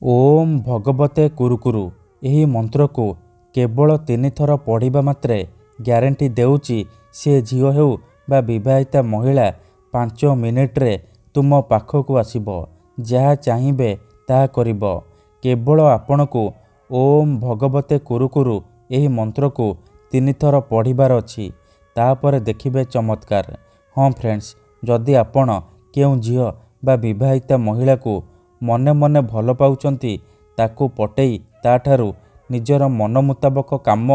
ओम भगवते कुरुकुरु ଏହି ମନ୍ତ୍ରକୁ କେବଳ 3 ଥର ପଢ଼ିବା ମାତ୍ରେ ଗ୍ୟାରେଣ୍ଟି ଦେଉଛି ସେ ଝିଅ ହେଉ ବା ବିବାହିତା ମହିଳା 5 ମିନିଟରେ ତୁମ ପାଖକୁ ଆସିବ। ଯାହା ଚାହିଁବେ ତାହା କରିବ। କେବଳ ଆପଣଙ୍କୁ ଓମ୍ ଭଗବତେ କୁରୁକୁରୁ ଏହି ମନ୍ତ୍ରକୁ 3 ଥର ପଢ଼ିବାର ଅଛି। ତାପରେ ଦେଖିବେ ଚମତ୍କାର। ହଁ ଫ୍ରେଣ୍ଡସ୍, ଯଦି ଆପଣ କେଉଁ ଝିଅ ବା ବିବାହିତା ମହିଳାକୁ ମନେ ମନେ ଭଲ ପାଉଛନ୍ତି, ତାକୁ ପଟେଇ ତାଠାରୁ ନିଜର ମନ ମୁତାବକ କାମ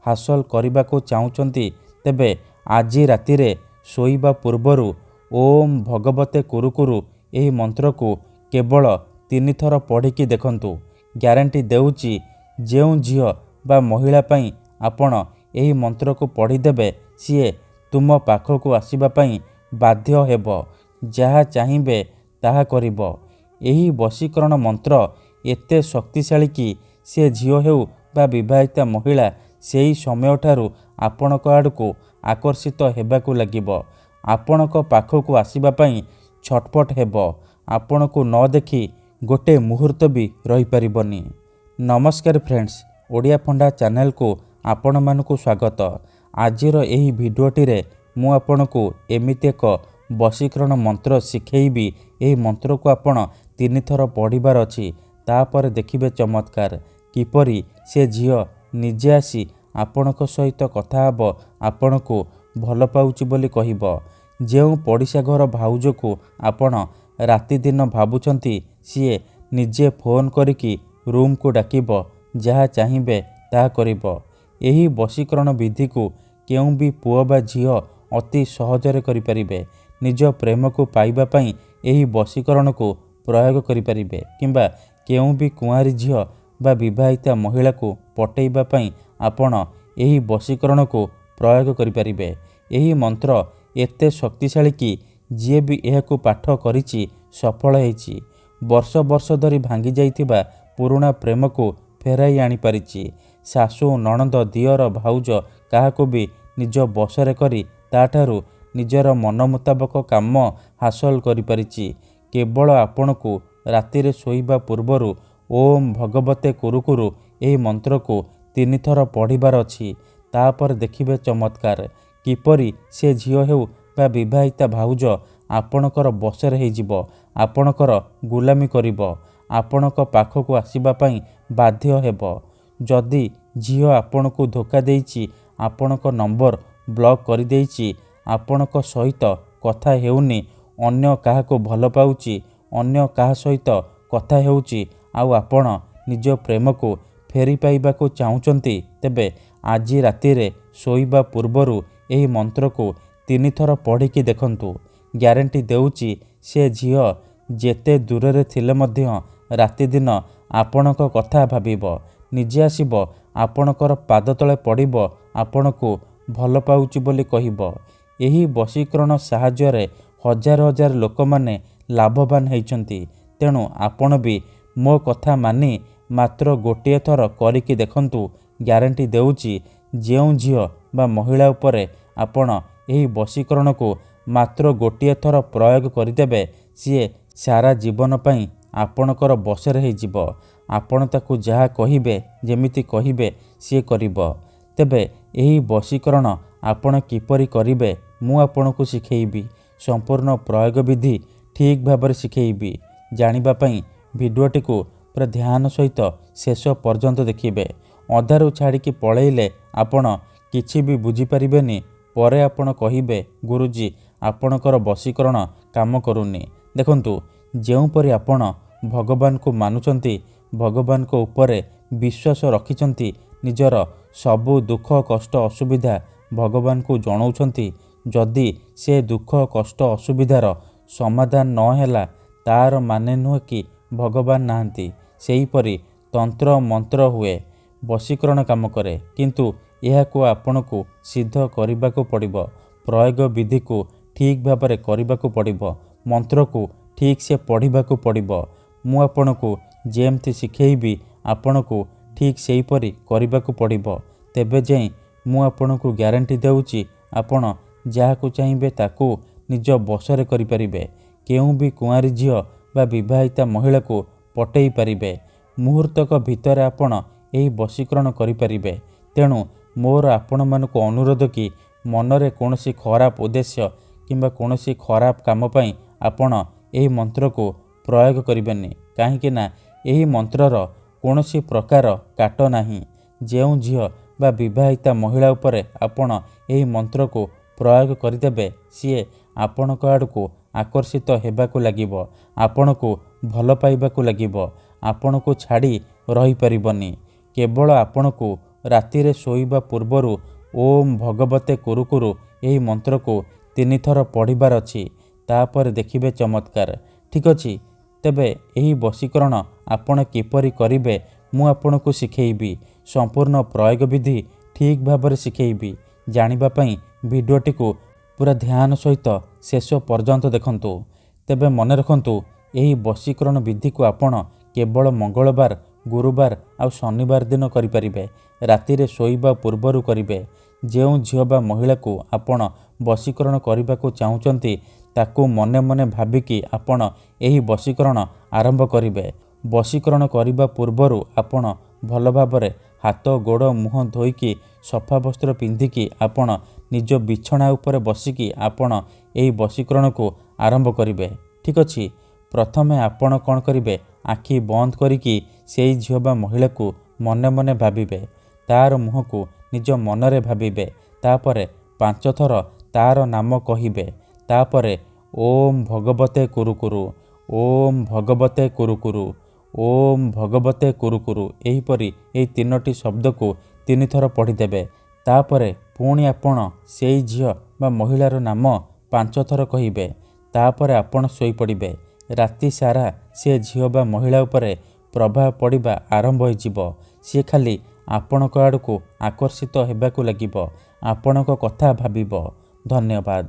ହାସଲ କରିବାକୁ ଚାହୁଁଛନ୍ତି, ତେବେ ଆଜି ରାତିରେ ଶୋଇବା ପୂର୍ବରୁ ଓମ୍ ଭଗବତେ କୁରୁକୁରୁ ଏହି ମନ୍ତ୍ରକୁ କେବଳ 3 ଥର ପଢ଼ିକି ଦେଖନ୍ତୁ। ଗ୍ୟାରେଣ୍ଟି ଦେଉଛି ଯେଉଁ ଝିଅ ବା ମହିଳା ପାଇଁ ଆପଣ ଏହି ମନ୍ତ୍ରକୁ ପଢ଼ିଦେବେ, ସିଏ ତୁମ ପାଖକୁ ଆସିବା ପାଇଁ ବାଧ୍ୟ ହେବ। ଯାହା ଚାହିଁବେ ତାହା କରିବ। ଏହି ବଶୀକରଣ ମନ୍ତ୍ର ଏତେ ଶକ୍ତିଶାଳୀ କି ସେ ଝିଅ ହେଉ ବା ବିବାହିତା ମହିଳା ସେହି ସମୟଠାରୁ ଆପଣଙ୍କ ଆଡ଼କୁ ଆକର୍ଷିତ ହେବାକୁ ଲାଗିବ। ଆପଣଙ୍କ ପାଖକୁ ଆସିବା ପାଇଁ ଛଟପଟ ହେବ। ଆପଣଙ୍କୁ ନ ଦେଖି ଗୋଟେ ମୁହୂର୍ତ୍ତ ବି ରହିପାରିବନି। ନମସ୍କାର ଫ୍ରେଣ୍ଡସ୍, ଓଡ଼ିଆ ଫଣ୍ଡା ଚ୍ୟାନେଲକୁ ଆପଣମାନଙ୍କୁ ସ୍ୱାଗତ। ଆଜିର ଏହି ଭିଡ଼ିଓଟିରେ ମୁଁ ଆପଣଙ୍କୁ ଏମିତି ଏକ ବଶୀକରଣ ମନ୍ତ୍ର ଶିଖେଇବି। ଏହି ମନ୍ତ୍ରକୁ ଆପଣ 3 ଥର ପଢ଼ିବାର ଅଛି। ତାପରେ ଦେଖିବେ ଚମତ୍କାର। କିପରି ସେ ଝିଅ ନିଜେ ଆସି ଆପଣଙ୍କ ସହିତ କଥା ହେବ, ଆପଣଙ୍କୁ ଭଲ ପାଉଛି ବୋଲି କହିବ। ଯେଉଁ ପଡ଼ିଶା ଘର ଭାଉଜକୁ ଆପଣ ରାତିଦିନ ଭାବୁଛନ୍ତି, ସିଏ ନିଜେ ଫୋନ୍ କରିକି ରୁମ୍କୁ ଡାକିବ। ଯାହା ଚାହିଁବେ ତାହା କରିବ। ଏହି ବଶୀକରଣ ବିଧିକୁ କେଉଁ ବି ପୁଅ ବା ଝିଅ ଅତି ସହଜରେ କରିପାରିବେ। ନିଜ ପ୍ରେମକୁ ପାଇବା ପାଇଁ ଏହି ବଶୀକରଣକୁ ପ୍ରୟୋଗ କରିପାରିବେ, କିମ୍ବା କେଉଁ ବି କୁଆଁରୀ ଝିଅ ବା ବିବାହିତା ମହିଳାକୁ ପଟେଇବା ପାଇଁ ଆପଣ ଏହି ବଶୀକରଣକୁ ପ୍ରୟୋଗ କରିପାରିବେ। ଏହି ମନ୍ତ୍ର ଏତେ ଶକ୍ତିଶାଳୀ କି ଯିଏ ବି ଏହାକୁ ପାଠ କରିଛି ସଫଳ ହେଇଛି। ବର୍ଷ ବର୍ଷ ଧରି ଭାଙ୍ଗି ଯାଇଥିବା ପୁରୁଣା ପ୍ରେମକୁ ଫେରାଇ ଆଣିପାରିଛି। ଶାଶୁ, ନଣନ୍ଦ, ଦିଅର, ଭାଉଜ କାହାକୁ ବି ନିଜ ବଶରେ କରି ତାଠାରୁ ନିଜର ମନ ମୁତାବକ କାମ ହାସଲ କରିପାରିଛି। କେବଳ ଆପଣଙ୍କୁ ରାତିରେ ଶୋଇବା ପୂର୍ବରୁ ଓମ୍ ଭଗବତେ କୁରୁକୁରୁ ଏହି ମନ୍ତ୍ରକୁ 3 ଥର ପଢ଼ିବାର ଅଛି। ତାପରେ ଦେଖିବେ ଚମତ୍କାର। କିପରି ସେ ଝିଅ ହେଉ ବା ବିବାହିତା ଭାଉଜ ଆପଣଙ୍କର ବଶରେ ହେଇଯିବ, ଆପଣଙ୍କର ଗୁଲାମୀ କରିବ, ଆପଣଙ୍କ ପାଖକୁ ଆସିବା ପାଇଁ ବାଧ୍ୟ ହେବ। ଯଦି ଝିଅ ଆପଣଙ୍କୁ ଧୋକା ଦେଇଛି, ଆପଣଙ୍କ ନମ୍ବର ବ୍ଲକ୍ କରିଦେଇଛି, ଆପଣଙ୍କ ସହିତ କଥା ହେଉନି, ଅନ୍ୟ କାହାକୁ ଭଲ ପାଉଛି, ଅନ୍ୟ କାହା ସହିତ କଥା ହେଉଛି, ଆଉ ଆପଣ ନିଜ ପ୍ରେମକୁ ଫେରି ପାଇବାକୁ ଚାହୁଁଛନ୍ତି, ତେବେ ଆଜି ରାତିରେ ଶୋଇବା ପୂର୍ବରୁ ଏହି ମନ୍ତ୍ରକୁ 3 ଥର ପଢ଼ିକି ଦେଖନ୍ତୁ। ଗ୍ୟାରେଣ୍ଟି ଦେଉଛି ସେ ଝିଅ ଯେତେ ଦୂରରେ ଥିଲେ ମଧ୍ୟ ରାତିଦିନ ଆପଣଙ୍କ କଥା ଭାବିବ। ନିଜେ ଆସିବ, ଆପଣଙ୍କର ପାଦ ତଳେ ପଡ଼ିବ, ଆପଣଙ୍କୁ ଭଲ ପାଉଛି ବୋଲି କହିବ। ଏହି ବଶୀକରଣ ସାହାଯ୍ୟରେ ହଜାର ହଜାର ଲୋକମାନେ ଲାଭବାନ ହେଇଛନ୍ତି। ତେଣୁ ଆପଣ ବି ମୋ କଥା ମାନି ମାତ୍ର ଗୋଟିଏ ଥର କରିକି ଦେଖନ୍ତୁ। ଗ୍ୟାରେଣ୍ଟି ଦେଉଛି ଯେଉଁ ଝିଅ ବା ମହିଳା ଉପରେ ଆପଣ ଏହି ବଶୀକରଣକୁ ମାତ୍ର ଗୋଟିଏ ଥର ପ୍ରୟୋଗ କରିଦେବେ, ସିଏ ସାରା ଜୀବନ ପାଇଁ ଆପଣଙ୍କର ବଶରେ ହେଇଯିବ। ଆପଣ ତାକୁ ଯାହା କହିବେ, ଯେମିତି କହିବେ, ସିଏ କରିବ। ତେବେ ଏହି ବଶୀକରଣ ଆପଣ କିପରି କରିବେ ମୁଁ ଆପଣଙ୍କୁ ଶିଖେଇବି। ସମ୍ପୂର୍ଣ୍ଣ ପ୍ରୟୋଗ ବିଧି ଠିକ୍ ଭାବରେ ଶିଖେଇବି। ଜାଣିବା ପାଇଁ ଭିଡ଼ିଓଟିକୁ ପୁରା ଧ୍ୟାନ ସହିତ ଶେଷ ପର୍ଯ୍ୟନ୍ତ ଦେଖିବେ। ଅଧାରୁ ଛାଡ଼ିକି ପଳେଇଲେ ଆପଣ କିଛି ବି ବୁଝିପାରିବେନି। ପରେ ଆପଣ କହିବେ, ଗୁରୁଜୀ ଆପଣଙ୍କର ବଶୀକରଣ କାମ କରୁନି। ଦେଖନ୍ତୁ, ଯେଉଁପରି ଆପଣ ଭଗବାନଙ୍କୁ ମାନୁଛନ୍ତି, ଭଗବାନଙ୍କ ଉପରେ ବିଶ୍ୱାସ ରଖିଛନ୍ତି, ନିଜର ସବୁ ଦୁଃଖ କଷ୍ଟ ଅସୁବିଧା ଭଗବାନଙ୍କୁ ଜଣାଉଛନ୍ତି, ଯଦି ସେ ଦୁଃଖ କଷ୍ଟ ଅସୁବିଧାର ସମାଧାନ ନ ହେଲା, ତାର ମାନେ ନୁହେଁ କି ଭଗବାନ ନାହାନ୍ତି। ସେହିପରି ତନ୍ତ୍ର ମନ୍ତ୍ର ହୁଏ, ବଶୀକରଣ କାମ କରେ, କିନ୍ତୁ ଏହାକୁ ଆପଣଙ୍କୁ ସିଦ୍ଧ କରିବାକୁ ପଡ଼ିବ। ପ୍ରୟୋଗ ବିଧିକୁ ଠିକ୍ ଭାବରେ କରିବାକୁ ପଡ଼ିବ। ମନ୍ତ୍ରକୁ ଠିକ୍ ସେ ପଢ଼ିବାକୁ ପଡ଼ିବ। ମୁଁ ଆପଣଙ୍କୁ ଯେମିତି ଶିଖେଇବି, ଆପଣଙ୍କୁ ଠିକ୍ ସେହିପରି କରିବାକୁ ପଡ଼ିବ। ତେବେ ଯାଇ ମୁଁ ଆପଣଙ୍କୁ ଗ୍ୟାରେଣ୍ଟି ଦେଉଛି, ଆପଣ ଯାହାକୁ ଚାହିଁବେ ତାକୁ ନିଜ ବଶରେ କରିପାରିବେ। କେଉଁ ବି କୁଆଁରୀ ଝିଅ ବା ବିବାହିତା ମହିଳାକୁ ପଟେଇ ପାରିବେ। ମୁହୂର୍ତ୍ତକ ଭିତରେ ଆପଣ ଏହି ବଶୀକରଣ କରିପାରିବେ। ତେଣୁ ମୋର ଆପଣମାନଙ୍କୁ ଅନୁରୋଧ କି ମନରେ କୌଣସି ଖରାପ ଉଦ୍ଦେଶ୍ୟ କିମ୍ବା କୌଣସି ଖରାପ କାମ ପାଇଁ ଆପଣ ଏହି ମନ୍ତ୍ରକୁ ପ୍ରୟୋଗ କରିବେନି। କାହିଁକି ନା ଏହି ମନ୍ତ୍ରର କୌଣସି ପ୍ରକାର କାଟ ନାହିଁ। ଯେଉଁ ଝିଅ ବା ବିବାହିତା ମହିଳା ଉପରେ ଆପଣ ଏହି ମନ୍ତ୍ରକୁ ପ୍ରୟୋଗ କରିଦେବେ ସିଏ ଆପଣଙ୍କ ଆଡ଼କୁ ଆକର୍ଷିତ ହେବାକୁ ଲାଗିବ, ଆପଣଙ୍କୁ ଭଲ ପାଇବାକୁ ଲାଗିବ, ଆପଣଙ୍କୁ ଛାଡ଼ି ରହିପାରିବନି। କେବଳ ଆପଣଙ୍କୁ ରାତିରେ ଶୋଇବା ପୂର୍ବରୁ ଓମ୍ ଭଗବତେ କୁରୁକୁରୁ ଏହି ମନ୍ତ୍ରକୁ 3 ଥର ପଢ଼ିବାର ଅଛି। ତାପରେ ଦେଖିବେ ଚମତ୍କାର। ଠିକ୍ ଅଛି, ତେବେ ଏହି ବଶୀକରଣ ଆପଣ କିପରି କରିବେ ମୁଁ ଆପଣଙ୍କୁ ଶିଖେଇବି। ସମ୍ପୂର୍ଣ୍ଣ ପ୍ରୟୋଗ ବିଧି ଠିକ୍ ଭାବରେ ଶିଖେଇବି। ଜାଣିବା ପାଇଁ ଭିଡ଼ିଓଟିକୁ ପୁରା ଧ୍ୟାନ ସହିତ ଶେଷ ପର୍ଯ୍ୟନ୍ତ ଦେଖନ୍ତୁ। ତେବେ ମନେ ରଖନ୍ତୁ, ଏହି ବଶୀକରଣ ବିଧିକୁ ଆପଣ କେବଳ ମଙ୍ଗଳବାର, ଗୁରୁବାର ଆଉ ଶନିବାର ଦିନ କରିପାରିବେ। ରାତିରେ ଶୋଇବା ପୂର୍ବରୁ କରିବେ। ଯେଉଁ ଝିଅ ବା ମହିଳାକୁ ଆପଣ ବଶୀକରଣ କରିବାକୁ ଚାହୁଁଛନ୍ତି ତାକୁ ମନେ ମନେ ଭାବିକି ଆପଣ ଏହି ବଶୀକରଣ ଆରମ୍ଭ କରିବେ। ବଶୀକରଣ କରିବା ପୂର୍ବରୁ ଆପଣ ଭଲ ଭାବରେ ହାତ ଗୋଡ଼ ମୁହଁ ଧୋଇକି ସଫା ବସ୍ତ୍ର ପିନ୍ଧିକି ଆପଣ ନିଜ ବିଛଣା ଉପରେ ବସିକି ଆପଣ ଏହି ବଶୀକରଣକୁ ଆରମ୍ଭ କରିବେ। ଠିକ୍ ଅଛି, ପ୍ରଥମେ ଆପଣ କ'ଣ କରିବେ, ଆଖି ବନ୍ଦ କରିକି ସେଇ ଝିଅ ବା ମହିଳାକୁ ମନେ ମନେ ଭାବିବେ। ତାର ମୁହଁକୁ ନିଜ ମନରେ ଭାବିବେ। ତାପରେ 5 ଥର ତାର ନାମ କହିବେ। ତାପରେ ଓମ୍ ଭଗବତେ କୁରୁକୁରୁ, ଓମ୍ ଭଗବତେ କୁରୁକୁରୁ, ଓମ୍ ଭଗବତେ କୁରୁକୁରୁ ଏହିପରି ଏହି 3ଟି ଶବ୍ଦକୁ 3 ଥର ପଢ଼ିଦେବେ। ତାପରେ ପୁଣି ଆପଣ ସେଇ ଝିଅ ବା ମହିଳାର ନାମ 5 ଥର କହିବେ। ତାପରେ ଆପଣ ଶୋଇପଡ଼ିବେ। ରାତି ସାରା ସେ ଝିଅ ବା ମହିଳା ଉପରେ ପ୍ରଭାବ ପଡ଼ିବା ଆରମ୍ଭ ହୋଇଯିବ। ସିଏ ଖାଲି ଆପଣଙ୍କ ଆଡ଼କୁ ଆକର୍ଷିତ ହେବାକୁ ଲାଗିବ, ଆପଣଙ୍କ କଥା ଭାବିବ। ଧନ୍ୟବାଦ।